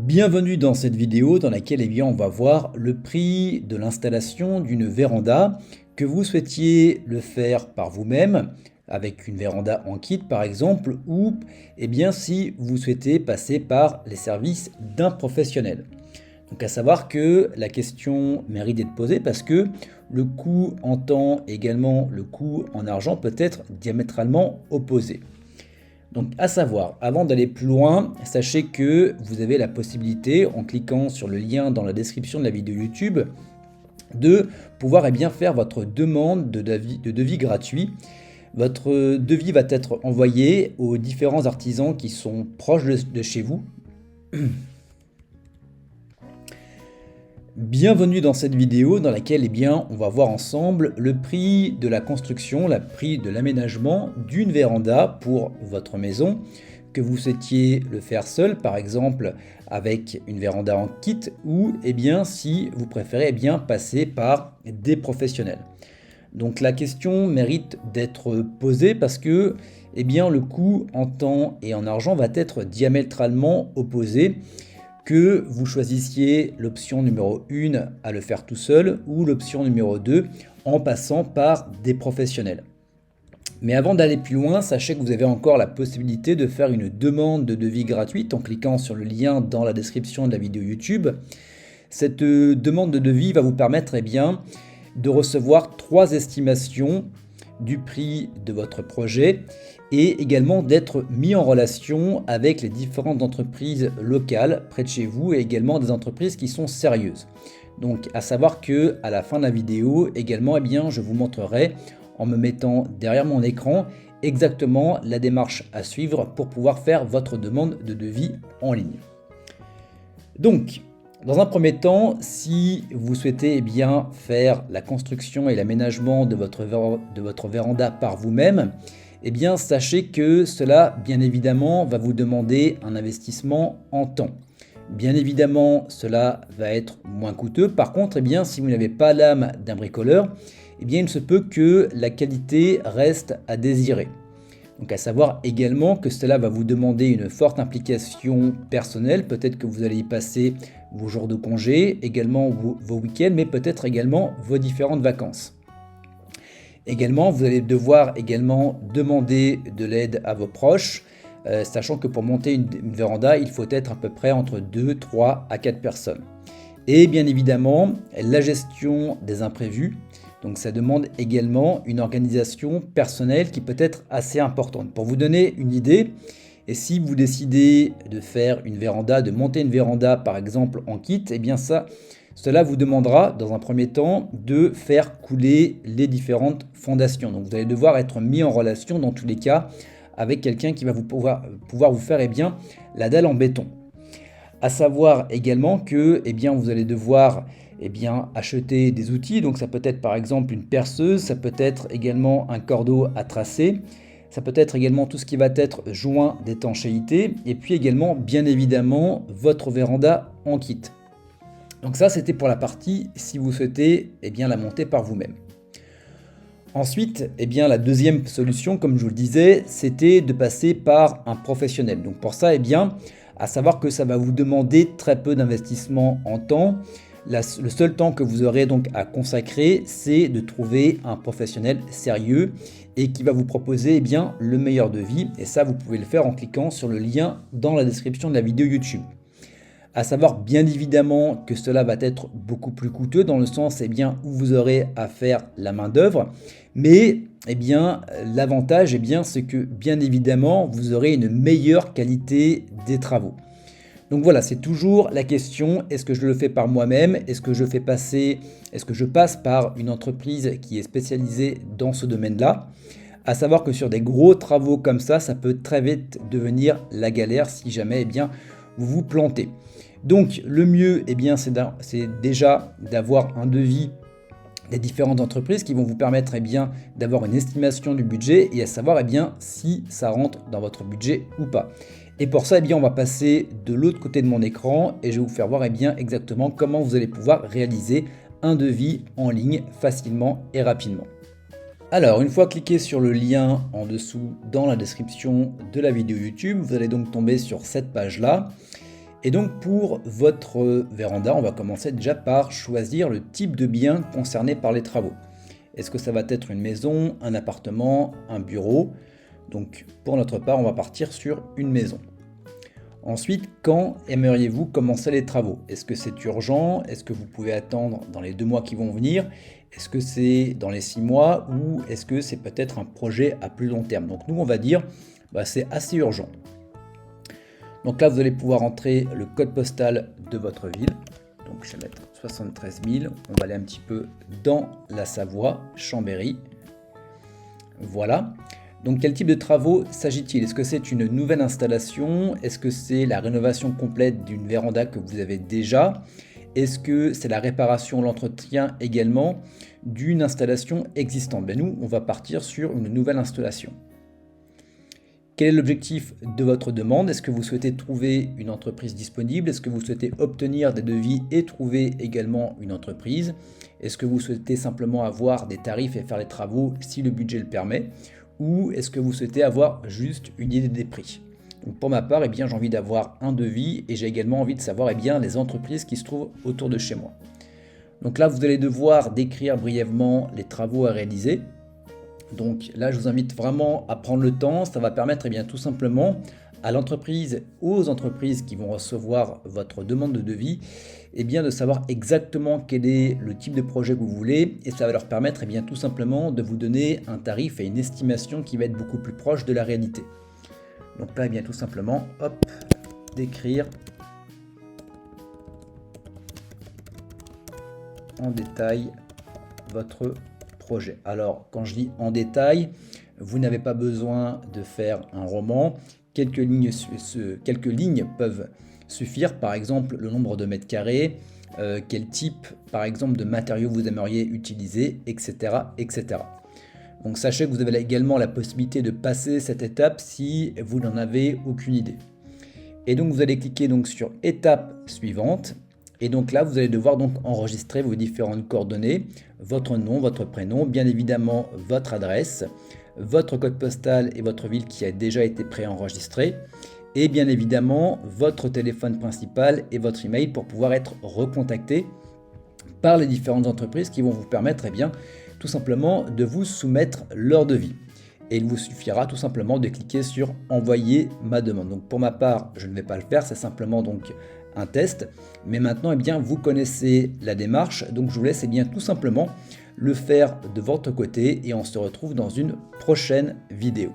Bienvenue dans cette vidéo dans laquelle on va voir le prix de l'installation d'une véranda, que vous souhaitiez le faire par vous-même, avec une véranda en kit par exemple, ou si vous souhaitez passer par les services d'un professionnel. Donc à savoir que la question mérite d'être posée parce que le coût en temps et également le coût en argent peut être diamétralement opposé. Donc à savoir, avant d'aller plus loin, sachez que vous avez la possibilité, en cliquant sur le lien dans la description de la vidéo YouTube, de pouvoir faire votre demande de devis gratuit. Votre devis va être envoyé aux différents artisans qui sont proches de chez vous. Bienvenue dans cette vidéo dans laquelle on va voir ensemble le prix de la construction, le prix de l'aménagement d'une véranda pour votre maison, que vous souhaitiez le faire seul, par exemple avec une véranda en kit, ou si vous préférez passer par des professionnels. Donc la question mérite d'être posée parce que le coût en temps et en argent va être diamétralement opposé. Que vous choisissiez l'option numéro 1 à le faire tout seul ou l'option numéro 2 en passant par des professionnels. Mais avant d'aller plus loin, sachez que vous avez encore la possibilité de faire une demande de devis gratuite en cliquant sur le lien dans la description de la vidéo YouTube. Cette demande de devis va vous permettre de recevoir 3 estimations du prix de votre projet et également d'être mis en relation avec les différentes entreprises locales près de chez vous et également des entreprises qui sont sérieuses. Donc à savoir que à la fin de la vidéo également je vous montrerai en me mettant derrière mon écran exactement la démarche à suivre pour pouvoir faire votre demande de devis en ligne. Donc dans un premier temps, si vous souhaitez faire la construction et l'aménagement de votre véranda par vous-même, sachez que cela, bien évidemment, va vous demander un investissement en temps. Bien évidemment, cela va être moins coûteux. Par contre, si vous n'avez pas l'âme d'un bricoleur, il se peut que la qualité reste à désirer. Donc à savoir également que cela va vous demander une forte implication personnelle. Peut-être que vous allez y passer vos jours de congé, également vos week-ends, mais peut-être également vos différentes vacances. Également, vous allez devoir demander de l'aide à vos proches, sachant que pour monter une véranda, il faut être à peu près entre 2, 3 à 4 personnes. Et bien évidemment, la gestion des imprévus. Donc ça demande également une organisation personnelle qui peut être assez importante. Pour vous donner une idée, et si vous décidez de faire une véranda, de monter une véranda par exemple en kit, cela vous demandera dans un premier temps de faire couler les différentes fondations. Donc vous allez devoir être mis en relation dans tous les cas avec quelqu'un qui va pouvoir vous faire la dalle en béton. À savoir également que vous allez devoir acheter des outils. Donc ça peut être par exemple une perceuse, ça peut être également un cordeau à tracer, ça peut être également tout ce qui va être joint d'étanchéité et puis également bien évidemment votre véranda en kit. Donc ça c'était pour la partie si vous souhaitez la monter par vous-même. Ensuite, la deuxième solution, comme je vous le disais, c'était de passer par un professionnel. Donc pour ça, à savoir que ça va vous demander très peu d'investissement en temps. Le seul temps que vous aurez donc à consacrer, c'est de trouver un professionnel sérieux et qui va vous proposer le meilleur devis. Et ça, vous pouvez le faire en cliquant sur le lien dans la description de la vidéo YouTube. À savoir bien évidemment que cela va être beaucoup plus coûteux dans le sens où vous aurez à faire la main d'œuvre. Mais l'avantage c'est que bien évidemment vous aurez une meilleure qualité des travaux. Donc voilà, c'est toujours la question, est-ce que je le fais par moi-même? Est-ce que je passe par une entreprise qui est spécialisée dans ce domaine-là? À savoir que sur des gros travaux comme ça peut très vite devenir la galère si jamais vous vous plantez. Donc le mieux c'est déjà d'avoir un devis des différentes entreprises qui vont vous permettre d'avoir une estimation du budget et à savoir si ça rentre dans votre budget ou pas. Et pour ça, on va passer de l'autre côté de mon écran et je vais vous faire voir exactement comment vous allez pouvoir réaliser un devis en ligne facilement et rapidement. Alors, une fois cliqué sur le lien en dessous dans la description de la vidéo YouTube, vous allez donc tomber sur cette page-là. Et donc pour votre véranda, on va commencer déjà par choisir le type de bien concerné par les travaux. Est-ce que ça va être une maison, un appartement, un bureau? Donc pour notre part, on va partir sur une maison. Ensuite, quand aimeriez-vous commencer les travaux? Est-ce que c'est urgent? Est-ce que vous pouvez attendre dans les 2 mois qui vont venir? Est-ce que c'est dans les 6 mois? Ou est-ce que c'est peut-être un projet à plus long terme? Donc nous, on va dire, c'est assez urgent. Donc là, vous allez pouvoir entrer le code postal de votre ville. Donc je vais mettre 73 000. On va aller un petit peu dans la Savoie, Chambéry. Voilà. Donc quel type de travaux s'agit-il? Est-ce que c'est une nouvelle installation? Est-ce que c'est la rénovation complète d'une véranda que vous avez déjà? Est-ce que c'est la réparation, l'entretien également d'une installation existante? Nous, on va partir sur une nouvelle installation. Quel est l'objectif de votre demande? Est-ce que vous souhaitez trouver une entreprise disponible? Est-ce que vous souhaitez obtenir des devis et trouver également une entreprise? Est-ce que vous souhaitez simplement avoir des tarifs et faire les travaux si le budget le permet? Ou est-ce que vous souhaitez avoir juste une idée des prix? Donc pour ma part, j'ai envie d'avoir un devis et j'ai également envie de savoir les entreprises qui se trouvent autour de chez moi. Donc là, vous allez devoir décrire brièvement les travaux à réaliser. Donc là, je vous invite vraiment à prendre le temps. Ça va permettre tout simplement à l'entreprise, aux entreprises qui vont recevoir votre demande de devis, de savoir exactement quel est le type de projet que vous voulez. Et ça va leur permettre tout simplement de vous donner un tarif et une estimation qui va être beaucoup plus proche de la réalité. Donc là, tout simplement, décrire en détail votre projet. Alors, quand je dis en détail, vous n'avez pas besoin de faire un roman. Quelques lignes peuvent suffire. Par exemple, le nombre de mètres carrés, quel type, par exemple, de matériaux vous aimeriez utiliser, etc., etc. Donc, sachez que vous avez également la possibilité de passer cette étape si vous n'en avez aucune idée. Et donc, vous allez cliquer sur étape suivante. Et donc là, vous allez devoir enregistrer vos différentes coordonnées, votre nom, votre prénom, bien évidemment votre adresse, votre code postal et votre ville qui a déjà été préenregistré, et bien évidemment votre téléphone principal et votre email pour pouvoir être recontacté par les différentes entreprises qui vont vous permettre tout simplement de vous soumettre leur devis. Et il vous suffira tout simplement de cliquer sur envoyer ma demande. Donc pour ma part, je ne vais pas le faire, c'est simplement un test, mais maintenant vous connaissez la démarche, donc je vous laisse tout simplement le faire de votre côté et on se retrouve dans une prochaine vidéo.